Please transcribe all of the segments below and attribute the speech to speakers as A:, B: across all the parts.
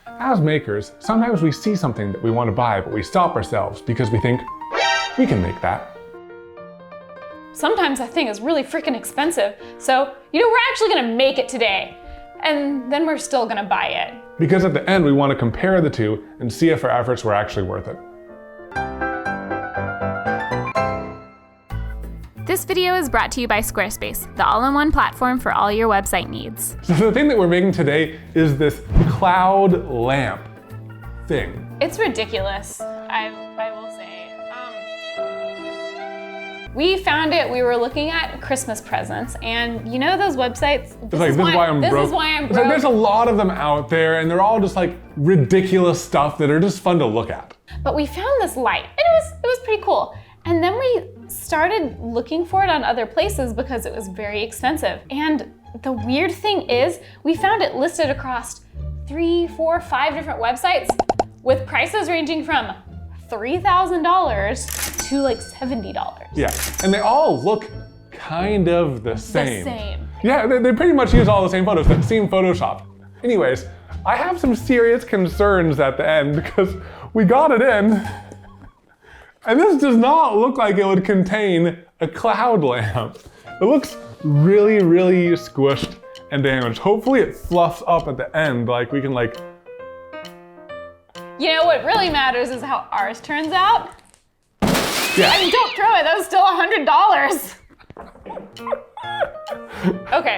A: As makers, sometimes we see something that we want to buy, but we stop ourselves because we think, we can make that.
B: Sometimes that thing is really freaking expensive, so, we're actually gonna make it today. And then we're still gonna buy it.
A: Because at the end, we want to compare the two and see if our efforts were actually worth it.
C: This video is brought to you by Squarespace, the all-in-one platform for all your website needs.
A: So the thing that we're making today is this cloud lamp thing.
B: It's ridiculous, I will say. We found it, we were looking at Christmas presents, and those websites, this is why I'm broke.
A: It's like, there's a lot of them out there, and they're all just like ridiculous stuff that are just fun to look at.
B: But we found this light, and it was pretty cool. And then we started looking for it on other places because it was very expensive. And the weird thing is, we found it listed across 3, 4, 5 different websites with prices ranging from $3,000 to like $70.
A: Yeah, and they all look kind of the same.
B: The same.
A: Yeah, they pretty much use all the same photos, that seem photoshopped. Anyways, I have some serious concerns at the end because we got it in, and this does not look like it would contain a cloud lamp. It looks really, really squished and damaged. Hopefully it fluffs up at the end, like we can like...
B: What really matters is how ours turns out.
A: Yeah.
B: I mean, don't throw it, that was still $100. Okay,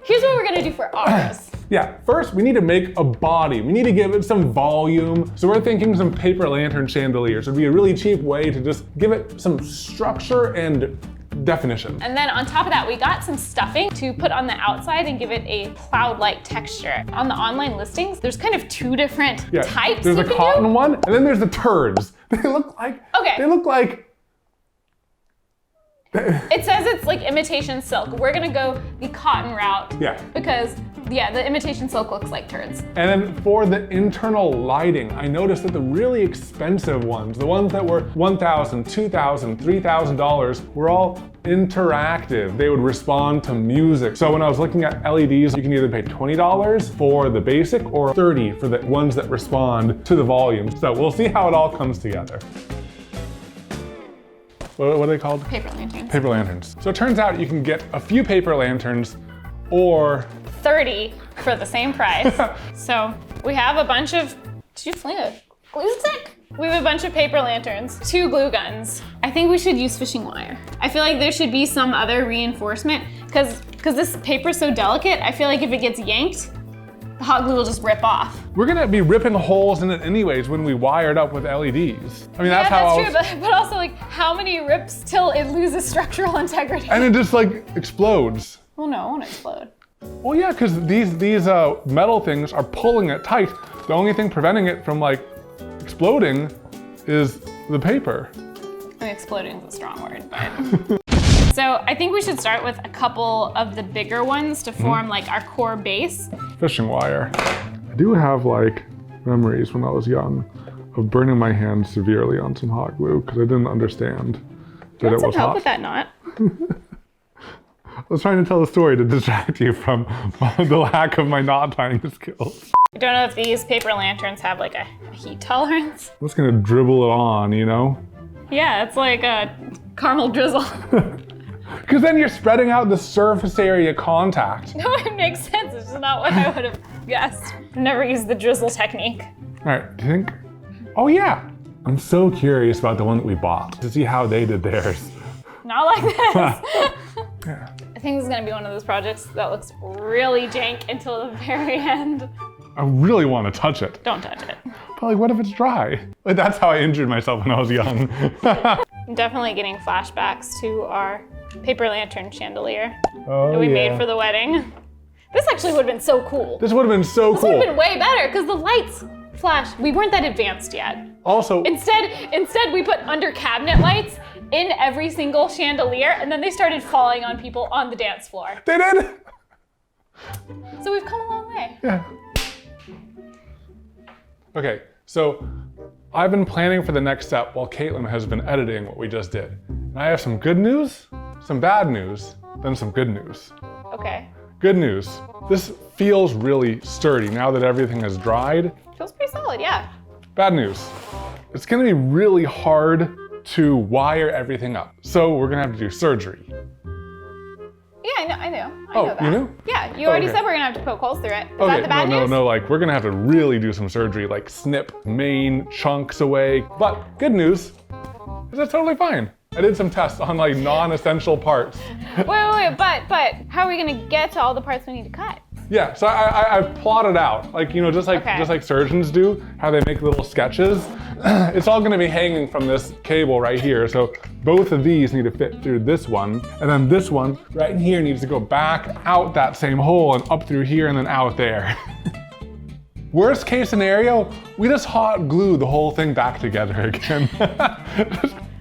B: here's what we're gonna do for ours.
A: Yeah, first we need to make a body. We need to give it some volume. So we're thinking some paper lantern chandeliers would be a really cheap way to just give it some structure and definition.
B: And then on top of that, we got some stuffing to put on the outside and give it a cloud-like texture. On the online listings, there's kind of 2 different types.
A: There's a cotton one, and then there's the turds. They look like,
B: It says it's like imitation silk. We're gonna go the cotton route.
A: Yeah.
B: Because, the imitation silk looks like turds.
A: And then for the internal lighting, I noticed that the really expensive ones, the ones that were $1,000, $2,000, $3,000, were all interactive. They would respond to music. So when I was looking at LEDs, you can either pay $20 for the basic or $30 for the ones that respond to the volume. So we'll see how it all comes together. What are they called?
B: Paper lanterns.
A: Paper lanterns. So it turns out you can get a few paper lanterns or
B: 30 for the same price. So we have a bunch of, did you fling a glue stick? We have a bunch of paper lanterns, 2 glue guns. I think we should use fishing wire. I feel like there should be some other reinforcement because this paper is so delicate, I feel like if it gets yanked, the hot glue will just rip off.
A: We're gonna be ripping holes in it anyways when we wire it up with LEDs. I mean, that's how
B: true, but also like how many rips till it loses structural integrity?
A: And it just like explodes.
B: Well, no, it won't explode.
A: Well, yeah, because these metal things are pulling it tight. The only thing preventing it from like exploding is the paper.
B: I mean, exploding is a strong word, but. So I think we should start with a couple of the bigger ones to form like our core base.
A: Fishing wire. I do have like memories when I was young of burning my hand severely on some hot glue because I didn't understand that it was hot.
B: Do you want some help with that knot?
A: I was trying to tell a story to distract you from the lack of my knot tying skills.
B: I don't know if these paper lanterns have like a heat tolerance.
A: I'm just gonna dribble it on,
B: Yeah, it's like a caramel drizzle.
A: Because then you're spreading out the surface area contact.
B: No, it makes sense. It's just not what I would have guessed. I've never used the drizzle technique.
A: All right, do you think? Oh yeah. I'm so curious about the one that we bought to see how they did theirs.
B: Not like this.
A: Yeah.
B: I think this is gonna be one of those projects that looks really jank until the very end.
A: I really want to touch it.
B: Don't touch it.
A: But like, what if it's dry? Like, that's how I injured myself when I was young.
B: I'm definitely getting flashbacks to our paper lantern chandelier that we made for the wedding. This actually would have been so cool.
A: This would have been so cool.
B: This would have been way better because the lights flash. We weren't that advanced yet.
A: Also,
B: instead we put under cabinet lights in every single chandelier, and then they started falling on people on the dance floor.
A: They did.
B: So we've come a long way.
A: Yeah. Okay, so I've been planning for the next step while Katelyn has been editing what we just did. And I have some good news, some bad news, then some good news.
B: Okay.
A: Good news. This feels really sturdy now that everything has dried.
B: Feels pretty solid, yeah.
A: Bad news. It's gonna be really hard to wire everything up. So we're gonna have to do surgery.
B: Yeah, I know that.
A: You knew?
B: Yeah, you already said we're gonna have to poke holes through it. Is that the bad news?
A: No, like we're gonna have to really do some surgery, like snip main chunks away. But good news is it's totally fine. I did some tests on like non-essential parts.
B: Wait, but how are we gonna get to all the parts we need to cut?
A: Yeah, so I've plotted out, like, you know, just like surgeons do, how they make little sketches. It's all gonna be hanging from this cable right here. So both of these need to fit through this one, and then this one right in here needs to go back out that same hole and up through here and then out there. Worst case scenario, we just hot glue the whole thing back together again.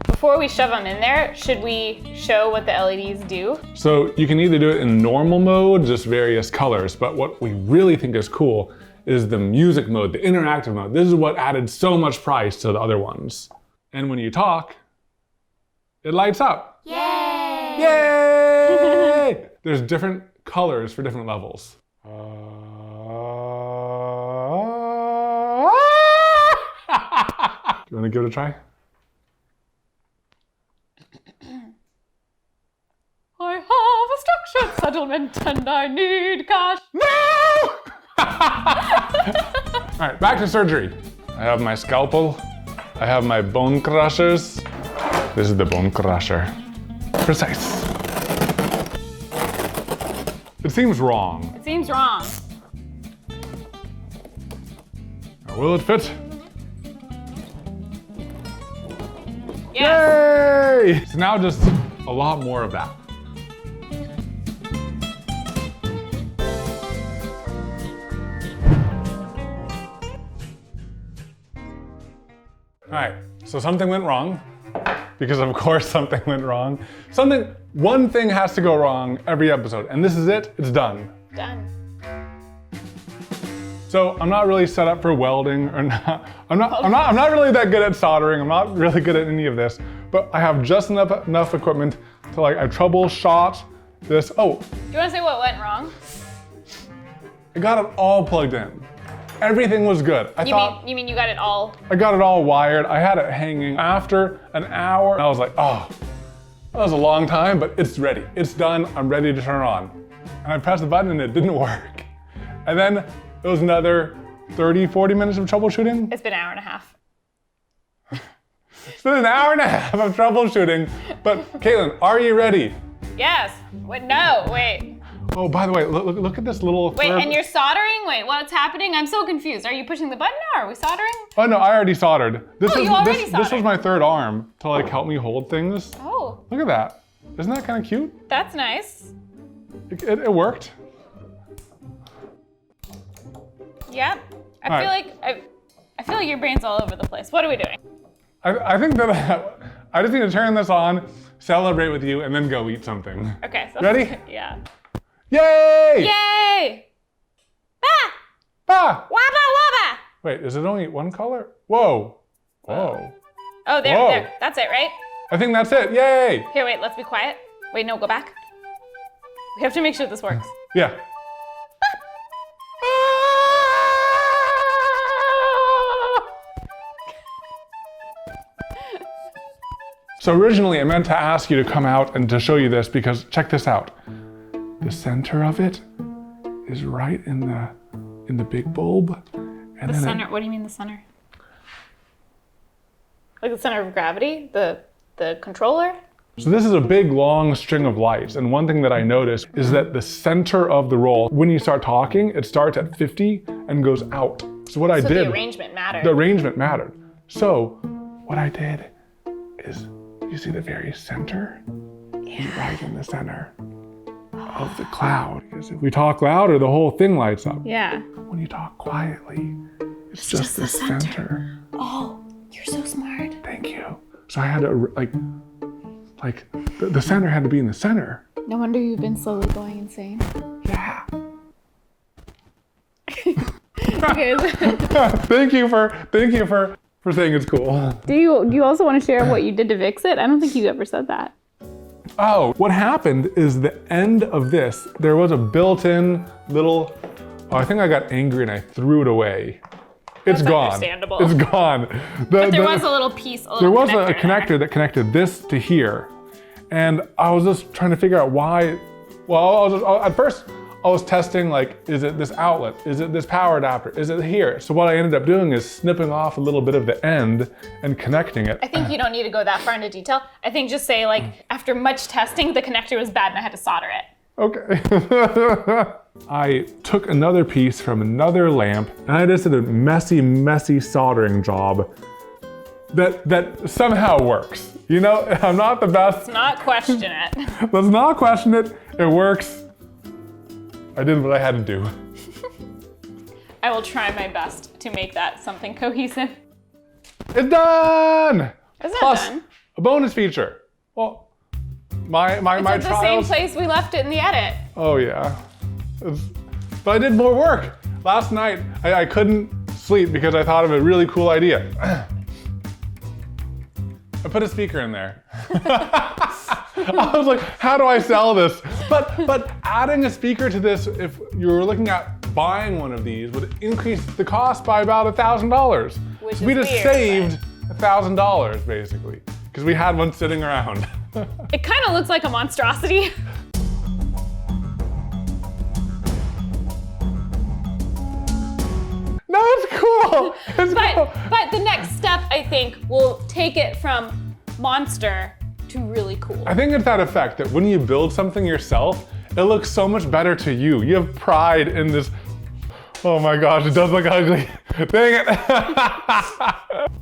B: Before we shove them in there, should we show what the LEDs do?
A: So you can either do it in normal mode, just various colors, but what we really think is cool is the music mode, the interactive mode. This is what added so much price to the other ones. And when you talk, it lights up.
C: Yay!
A: Yay! There's different colors for different levels. You wanna give it a try?
B: I have a structured settlement and I need cash.
A: No! All right, back to surgery. I have my scalpel. I have my bone crushers. This is the bone crusher. Precise. It seems wrong.
B: It seems wrong.
A: Now, will it fit?
B: Yes.
A: Yay! So now just a lot more of that. All right, so something went wrong, because of course something went wrong. One thing has to go wrong every episode, and this is it, it's done.
B: Done.
A: So I'm not really set up for welding, or not. I'm not really that good at soldering. I'm not really good at any of this, but I have just enough equipment to I troubleshot this. Oh,
B: Do you want to say what went wrong?
A: I got it all plugged in. Everything was good.
B: You mean you got it all?
A: I got it all wired. I had it hanging. After an hour, I was like, oh, that was a long time, but it's ready. It's done. I'm ready to turn it on. And I pressed the button and it didn't work. And then it was another 30, 40 minutes of troubleshooting.
B: It's been an hour and a half.
A: It's been an hour and a half of troubleshooting. But Katelyn, are you ready?
B: Yes. Wait, no, wait.
A: Oh, by the way, look at this little
B: Wait, and you're soldering? Wait, what's happening? I'm so confused. Are you pushing the button now? Are we soldering?
A: Oh no, I already soldered. This
B: soldered.
A: was my third arm to help me hold things.
B: Oh.
A: Look at that. Isn't that kind of cute?
B: That's nice.
A: It worked.
B: Yep. I feel like your brain's all over the place. What are we doing?
A: I think that I just need to turn this on, celebrate with you, and then go eat something.
B: Okay. So
A: Ready?
B: Yeah.
A: Yay!
B: Yay! Ah!
A: Ah!
B: Wabba wabba!
A: Wait, is it only one color? Whoa. Whoa.
B: Oh, there,
A: Whoa.
B: there. That's it, right?
A: I think that's it. Yay!
B: Here, wait, let's be quiet. Wait, no, go back. We have to make sure this works.
A: Yeah. So originally I meant to ask you to come out and to show you this because check this out. The center of it is right in the big bulb. And
B: The center, what do you mean the center? Like the center of gravity? The controller?
A: So this is a big long string of lights, and one thing that I noticed is that the center of the roll, when you start talking, it starts at 50 and goes out. So what I did,
B: the arrangement mattered.
A: The arrangement mattered. So what I did is, you see the very center? Yeah. Right in the center of the cloud. Because if we talk louder, the whole thing lights up.
B: Yeah.
A: When you talk quietly, it's just the center.
B: Oh, you're so smart.
A: Thank you. So I had to the center had to be in the center.
B: No wonder you've been slowly going insane.
A: Yeah.
B: Okay.
A: Thank you for saying it's cool.
B: Do you also want to share what you did to fix it? I don't think you ever said that.
A: Oh, what happened is the end of this, there was a built-in little, oh, I think I got angry and I threw it away. It's gone.
B: Understandable.
A: It's gone.
B: But there was a little piece,
A: there was a connector that connected this to here. And I was just trying to figure out why, well, at first I was testing like, is it this outlet? Is it this power adapter? Is it here? So what I ended up doing is snipping off a little bit of the end and connecting it.
B: I think you don't need to go that far into detail. I think just say like, after much testing, the connector was bad and I had to solder it.
A: Okay. I took another piece from another lamp and I just did a messy soldering job that somehow works. You know, I'm not the best.
B: Let's not question it.
A: Let's not question it. It works. I did what I had to do.
B: I will try my best to make that something cohesive.
A: It's done!
B: Is that
A: Plus,
B: done?
A: a bonus feature. Well, my
B: It's at the same
A: trials.
B: place we left it in the edit.
A: Oh yeah. But I did more work. Last night, I couldn't sleep because I thought of a really cool idea. I put a speaker in there. I was like, how do I sell this? But adding a speaker to this, if you were looking at buying one of these, would increase the cost by about $1,000.
B: Which is
A: we just
B: weird,
A: saved $1,000 basically, because we had one sitting around.
B: It kind of looks like a monstrosity.
A: No, it's cool. It's cool.
B: But the next step, I think, will take it from monster to really cool.
A: I think it's that effect that when you build something yourself, it looks so much better to you. You have pride in this. Oh my gosh, it does look ugly. Dang it.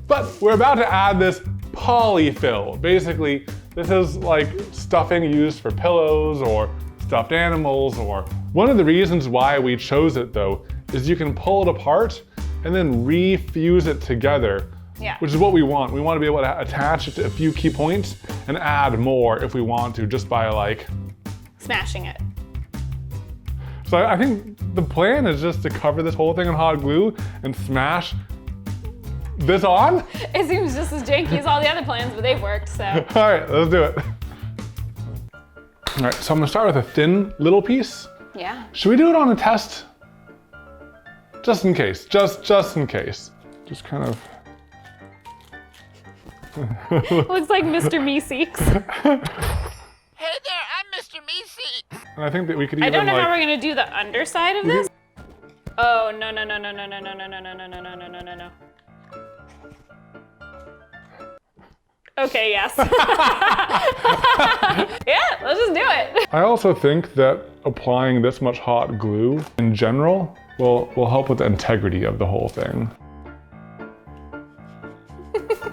A: But we're about to add this polyfill. Basically, this is like stuffing used for pillows or stuffed animals, or one of the reasons why we chose it though is you can pull it apart and then refuse it together.
B: Yeah.
A: Which is what we want. We want to be able to attach it to a few key points and add more if we want to, just by like
B: smashing it.
A: So I think the plan is just to cover this whole thing in hot glue and smash this on.
B: It seems just as janky as all the other plans, but they've worked, so.
A: All right, let's do it. All right, so I'm gonna start with a thin little piece.
B: Yeah.
A: Should we do it on a test? Just in case, just in case. Just kind of.
B: Looks like Mr. Meeseeks.
D: Hey there, I'm Mr. Meeseeks.
A: And I think that we could even
B: I don't know
A: like,
B: how we're gonna do the underside of this. Oh, no. Okay, yes. Yeah, let's just do it.
A: I also think that applying this much hot glue in general will help with the integrity of the whole thing.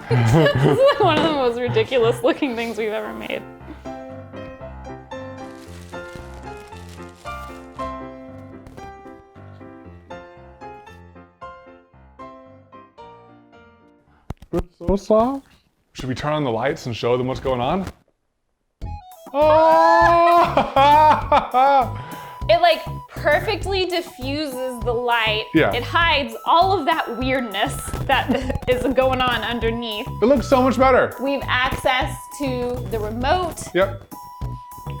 B: This is like one of the most ridiculous looking things we've ever made.
A: So soft. Should we turn on the lights and show them what's going on? Oh!
B: It like perfectly diffuses the light.
A: Yeah.
B: It hides all of that weirdness that is going on underneath.
A: It looks so much better.
B: We have access to the remote.
A: Yep.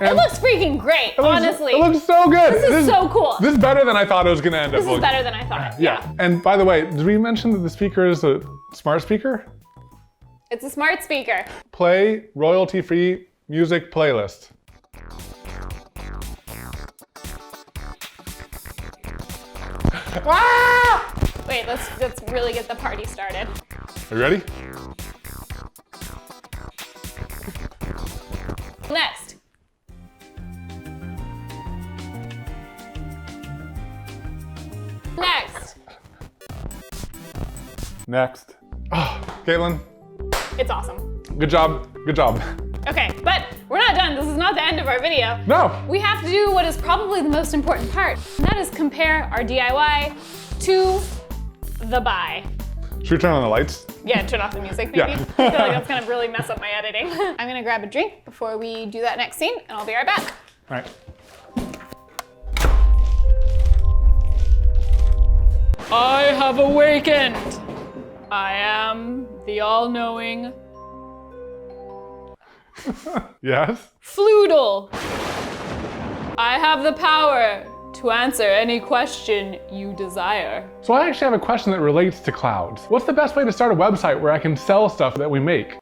B: It
A: And
B: looks freaking great, honestly.
A: It looks so good.
B: This is so cool.
A: This is better than I thought it was gonna end up
B: This is
A: looking.
B: better than I thought.
A: Yeah. And by the way, did we mention that the speaker is a smart speaker?
B: It's a smart speaker.
A: Play royalty-free music playlist. Ah!
B: Wait, let's really get the party started.
A: Are you ready?
B: Next. Next.
A: Next. Oh, Katelyn,
B: It's awesome.
A: good job. Good job.
B: Okay, but we're not done. This is not the end of our video.
A: No.
B: We have to do what is probably the most important part, and that is compare our DIY to the buy.
A: Should we turn on the lights?
B: Yeah, turn off the music maybe.
A: Yeah.
B: I feel like that's gonna really mess up my editing. I'm gonna grab a drink before we do that next scene, and I'll be right back.
A: All right.
B: I have awakened. I am the all-knowing
A: Yes?
B: Floodle. I have the power to answer any question you desire.
A: So I actually have a question that relates to clouds. What's the best way to start a website where I can sell stuff that we make?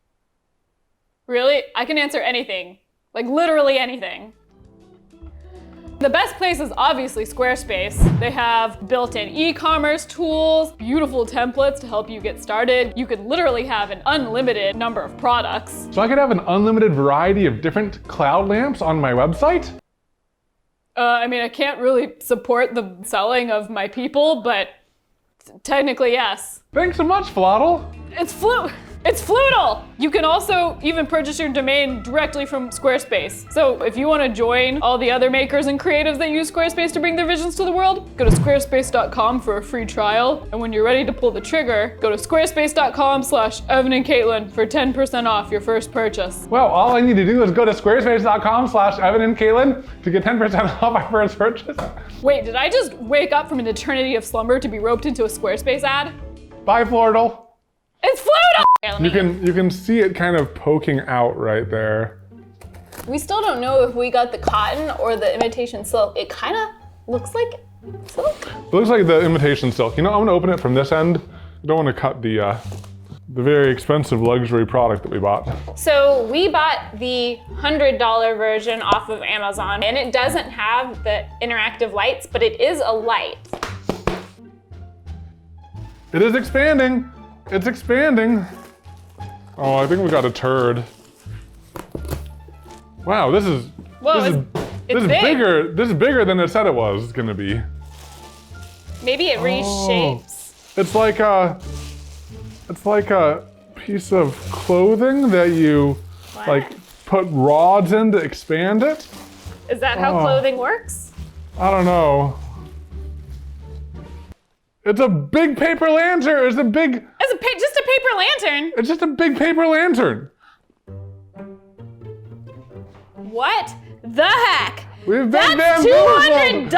B: Really? I can answer anything. Like literally anything. The best place is obviously Squarespace. They have built-in e-commerce tools, beautiful templates to help you get started. You could literally have an unlimited number of products.
A: So I could have an unlimited variety of different cloud lamps on my website?
B: I mean, I can't really support the selling of my people, but technically yes.
A: Thanks so much, Flottle.
B: It's Floodle! You can also even purchase your domain directly from Squarespace. So if you want to join all the other makers and creatives that use Squarespace to bring their visions to the world, go to squarespace.com for a free trial. And when you're ready to pull the trigger, go to squarespace.com/Evan and Katelyn for 10% off your first purchase.
A: Well, all I need to do is go to squarespace.com/Evan and Katelyn to get 10% off my first purchase.
B: Wait, did I just wake up from an eternity of slumber to be roped into a Squarespace ad?
A: Bye, Flortle.
B: It's Floodle!
A: You can see it kind of poking out right there.
B: We still don't know if we got the cotton or the imitation silk. It kind of looks like silk.
A: It looks like the imitation silk. You know, I'm gonna open it from this end. I don't want to cut the very expensive luxury product that we bought.
B: So we bought the $100 version off of Amazon, and it doesn't have the interactive lights, but it is a light.
A: It is expanding. It's expanding. Oh, I think we got a turd. Wow, this is
B: big.
A: bigger. This is bigger than it said it was gonna be.
B: Maybe it reshapes.
A: It's like a piece of clothing that you like put rods in to expand it.
B: Is that how clothing works?
A: I don't know. It's a big paper lantern. It's
B: Just a paper lantern.
A: It's just a big paper lantern.
B: What the heck?
A: We've been
B: That's
A: bamboozled.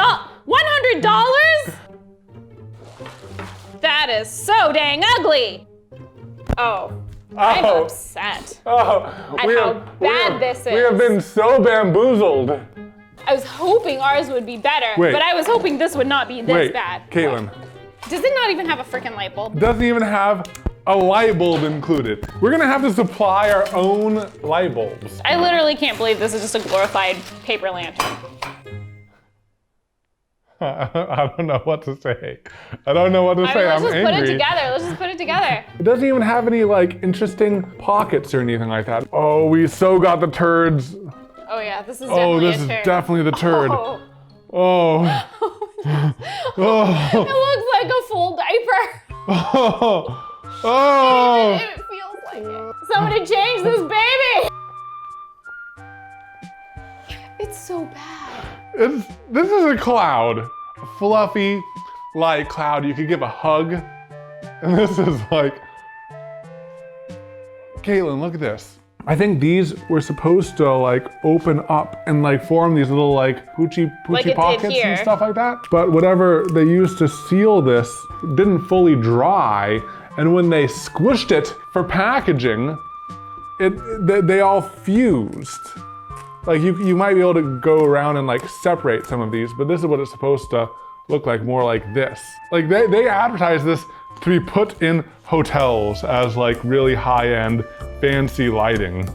B: $100? That is so dang ugly. Oh, I'm upset at how bad this is.
A: We have been so bamboozled.
B: I was hoping ours would be better, but I was hoping this would not be this bad.
A: Caitlin.
B: Does it not even have a freaking light bulb?
A: Doesn't even have a light bulb included. We're gonna have to supply our own light bulbs.
B: I literally can't believe this is just a glorified paper lantern.
A: I don't know what to say. I don't know what to say. I'm angry.
B: Let's just put it together. Let's just put it together.
A: It doesn't even have any like interesting pockets or anything like that. Oh, we so got the turds.
B: Oh yeah, this is definitely
A: this is definitely the turd. Oh.
B: It looks like a full diaper. It feels like it. Somebody change this baby. It's so bad.
A: This is a cloud. A fluffy, light cloud. You could give a hug. And this is like, Caitlin, look at this. I think these were supposed to like open up and like form these little like poochie pockets and stuff like that. But whatever they used to seal this didn't fully dry. And when they squished it for packaging, they all fused. Like you might be able to go around and like separate some of these, but this is what it's supposed to look like, more like this. Like they advertise this to be put in hotels as like really high-end fancy lighting.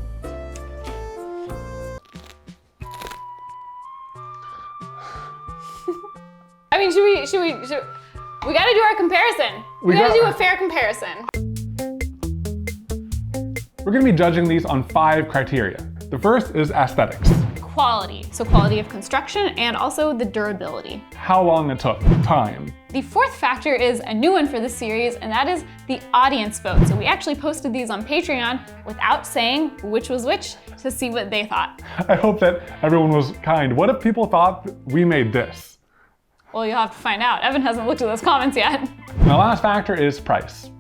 B: I mean, we gotta do our comparison. We gotta do a fair comparison.
A: We're gonna be judging these on 5 criteria. The first is aesthetics.
B: Quality, so quality of construction and also the durability.
A: How long it took, time.
B: The fourth factor is a new one for this series, and that is the audience vote. So we actually posted these on Patreon without saying which was which to see what they thought.
A: I hope that everyone was kind. What if people thought we made this?
B: Well, you'll have to find out. Evan hasn't looked at those comments yet.
A: And the last factor is price.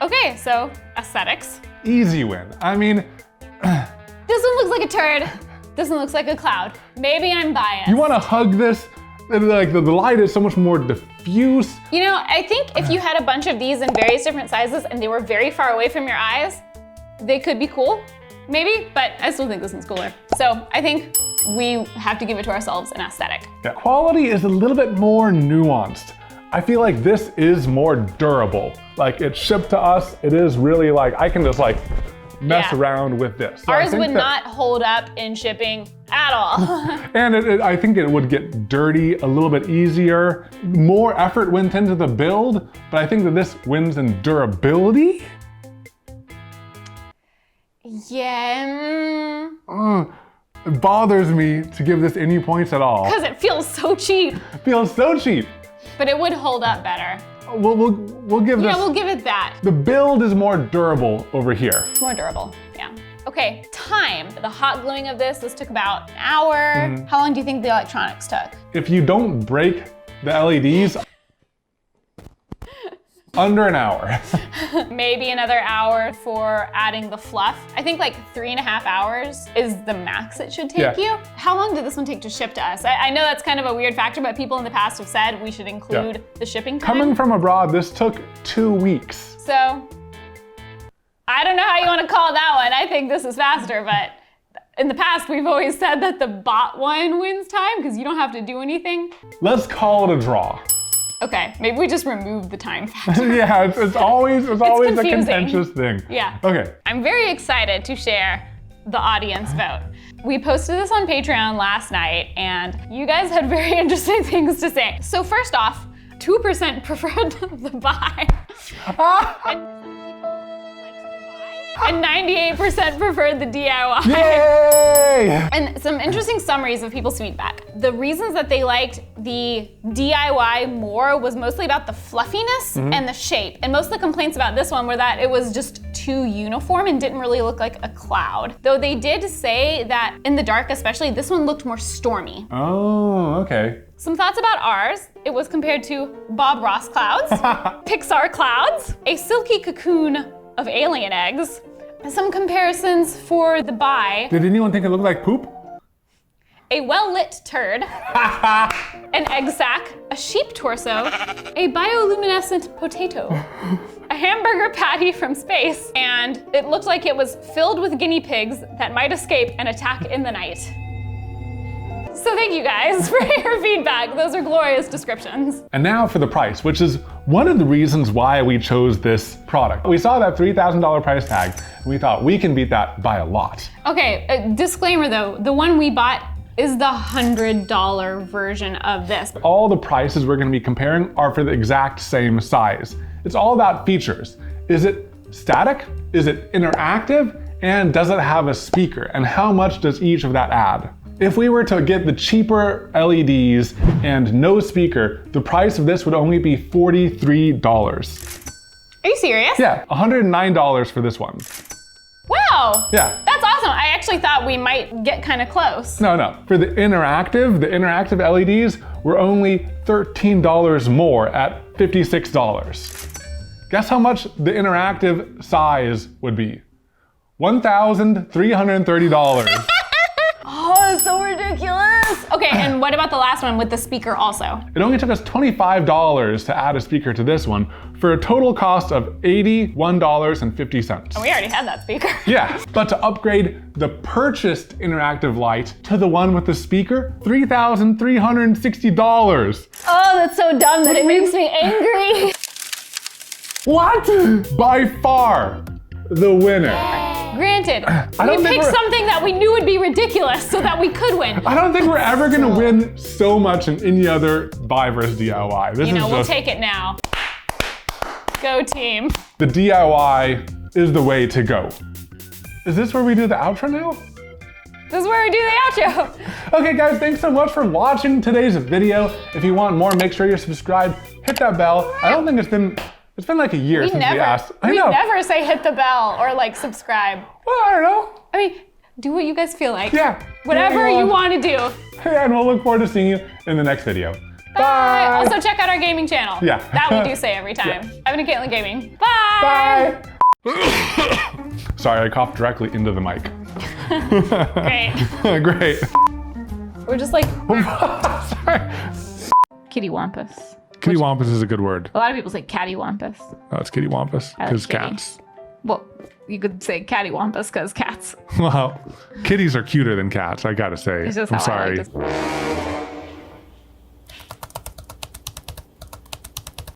B: Okay, so aesthetics.
A: Easy win. I mean,
B: This one looks like a turd. This one looks like a cloud. Maybe I'm biased.
A: you wanna hug this? Like the light is so much more diffuse.
B: You know, I think if you had a bunch of these in various different sizes and they were very far away from your eyes, they could be cool. maybe, but I still think this one's cooler. So I think we have to give it to ourselves an aesthetic.
A: Yeah. Quality is a little bit more nuanced. I feel like this is more durable. Like it's shipped to us, it is really like, I can just like mess around with this. So
B: ours would not hold up in shipping at all.
A: And I think it would get dirty a little bit easier. More effort went into the build, but I think that this wins in durability.
B: Yeah.
A: It bothers me to give this any points at all.
B: Because it feels so cheap.
A: It feels so cheap.
B: But it would hold up better.
A: We'll give this.
B: Yeah, we'll give it that.
A: The build is more durable over here.
B: It's more durable, yeah. Okay, time. The hot gluing of this took about an hour. How long do you think the electronics took?
A: If you don't break the LEDs, under an hour.
B: Maybe another hour for adding the fluff. I think like 3.5 hours is the max it should take you. How long did this one take to ship to us? I know that's kind of a weird factor, but people in the past have said we should include the shipping time.
A: Coming from abroad, this took 2 weeks.
B: So, I don't know how you want to call that one. I think this is faster, but in the past, we've always said that the bot one wins time because you don't have to do anything.
A: Let's call it a draw.
B: Okay, maybe we just remove the time factor.
A: Yeah, it's always a
B: confusing.
A: contentious thing.
B: Yeah.
A: Okay.
B: I'm very excited to share the audience vote. We posted this on Patreon last night, and you guys had very interesting things to say. So first off, 2% preferred the buy. And 98% preferred the DIY.
A: Yay!
B: And some interesting summaries of people's feedback. The reasons that they liked the DIY more was mostly about the fluffiness and the shape. And most of the complaints about this one were that it was just too uniform and didn't really look like a cloud. Though they did say that in the dark especially, this one looked more stormy.
A: Oh, okay.
B: Some thoughts about ours. It was compared to Bob Ross clouds, Pixar clouds, a silky cocoon of alien eggs. Some comparisons for the buy.
A: Did anyone think it looked like poop?
B: A well-lit turd, an egg sack, a sheep torso, a bioluminescent potato, a hamburger patty from space, and it looked like it was filled with guinea pigs that might escape and attack in the night. So thank you guys for your feedback. Those are glorious descriptions.
A: And now for the price, which is one of the reasons why we chose this product. We saw that $3,000 price tag, and we thought we can beat that by a lot.
B: Okay, disclaimer though, the one we bought is the $100 version of this.
A: All the prices we're gonna be comparing are for the exact same size. It's all about features. Is it static? Is it interactive? And does it have a speaker? And how much does each of that add? If we were to get the cheaper LEDs and no speaker, the price of this would only be $43.
B: Are you serious?
A: Yeah, $109 for this one.
B: Wow!
A: Yeah.
B: That's awesome. I actually thought we might get kind of close.
A: No. For the interactive LEDs were only $13 more at $56. Guess how much the interactive size would be? $1,330.
B: Oh, so ridiculous. Okay, and what about the last one with the speaker also?
A: It only took us $25 to add a speaker to this one for a total cost of $81.50.
B: And we already had that speaker.
A: Yeah, but to upgrade the purchased interactive light to the one with the speaker, $3,360.
B: Oh, that's so dumb that it makes me angry.
A: What? By far the winner.
B: Granted, we picked something that we knew would be ridiculous so that we could win.
A: I don't think we're ever gonna win so much in any other buy versus DIY. This is
B: we'll
A: just,
B: take it now. Go team.
A: the DIY is the way to go. Is this where we do the outro now?
B: This is where we do the outro.
A: Okay guys, thanks so much for watching today's video. If you want more, make sure you're subscribed, hit that bell. I don't think it's been like a year since we asked.
B: We never say hit the bell or like subscribe.
A: Well, I don't know.
B: I mean, do what you guys feel like.
A: Yeah.
B: Whatever you want to do.
A: And we'll look forward to seeing you in the next video.
B: Bye. Also check out our gaming channel.
A: Yeah.
B: That we do say every time. Evan and Katelyn Gaming. Bye.
A: Bye. Sorry, I coughed directly into the mic.
B: Great.
A: Great.
B: We're just like.
A: Sorry.
C: Kitty Wampus.
A: Kitty Wampus is a good word.
C: A lot of people say catty wampus.
A: Oh, it's Kitty Wampus
C: I like
A: because
C: kitty.
A: cats.
E: Well, you could say cattywampus because cats.
A: Well, kitties are cuter than cats, I gotta say.
E: It's just
A: I'm
E: how I
A: sorry.
E: like to